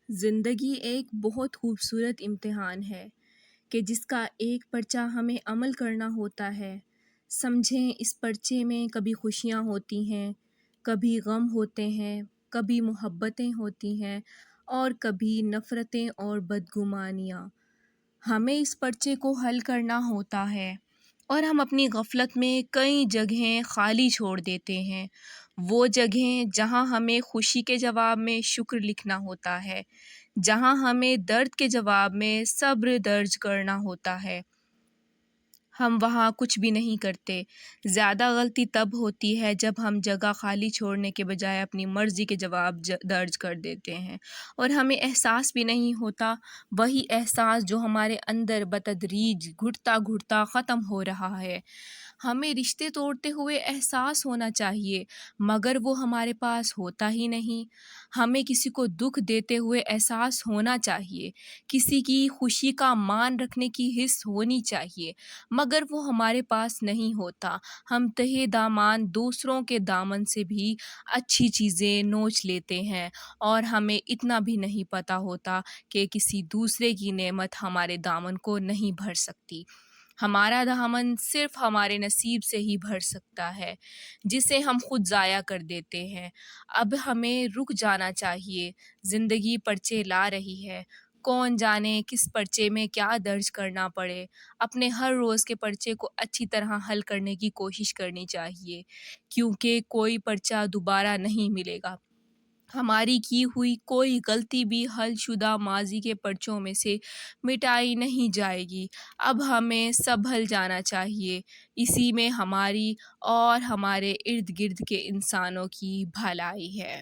زندگی ایک بہت خوبصورت امتحان ہے کہ جس کا ایک پرچہ ہمیں عمل کرنا ہوتا ہے۔ سمجھیں اس پرچے میں کبھی خوشیاں ہوتی ہیں، کبھی غم ہوتے ہیں، کبھی محبتیں ہوتی ہیں اور کبھی نفرتیں اور بدگمانیاں۔ ہمیں اس پرچے کو حل کرنا ہوتا ہے اور ہم اپنی غفلت میں کئی جگہیں خالی چھوڑ دیتے ہیں، وہ جگہیں جہاں ہمیں خوشی کے جواب میں شکر لکھنا ہوتا ہے، جہاں ہمیں درد کے جواب میں صبر درج کرنا ہوتا ہے، ہم وہاں کچھ بھی نہیں کرتے۔ زیادہ غلطی تب ہوتی ہے جب ہم جگہ خالی چھوڑنے کے بجائے اپنی مرضی کے جواب درج کر دیتے ہیں اور ہمیں احساس بھی نہیں ہوتا، وہی احساس جو ہمارے اندر بتدریج گھٹتا گھٹتا ختم ہو رہا ہے۔ ہمیں رشتے توڑتے ہوئے احساس ہونا چاہیے مگر وہ ہمارے پاس ہوتا ہی نہیں۔ ہمیں کسی کو دکھ دیتے ہوئے احساس ہونا چاہیے، کسی کی خوشی کا مان رکھنے کی حس ہونی چاہیے مگر وہ ہمارے پاس نہیں ہوتا۔ ہم تہہ دامان دوسروں کے دامن سے بھی اچھی چیزیں نوچ لیتے ہیں اور ہمیں اتنا بھی نہیں پتہ ہوتا کہ کسی دوسرے کی نعمت ہمارے دامن کو نہیں بھر سکتی۔ ہمارا دامن صرف ہمارے نصیب سے ہی بھر سکتا ہے جسے ہم خود ضائع کر دیتے ہیں۔ اب ہمیں رک جانا چاہیے، زندگی پرچے لا رہی ہے، کون جانے کس پرچے میں کیا درج کرنا پڑے۔ اپنے ہر روز کے پرچے کو اچھی طرح حل کرنے کی کوشش کرنی چاہیے کیونکہ کوئی پرچہ دوبارہ نہیں ملے گا۔ ہماری کی ہوئی کوئی غلطی بھی حل شدہ ماضی کے پرچوں میں سے مٹائی نہیں جائے گی۔ اب ہمیں سنبھل جانا چاہیے، اسی میں ہماری اور ہمارے ارد گرد کے انسانوں کی بھلائی ہے۔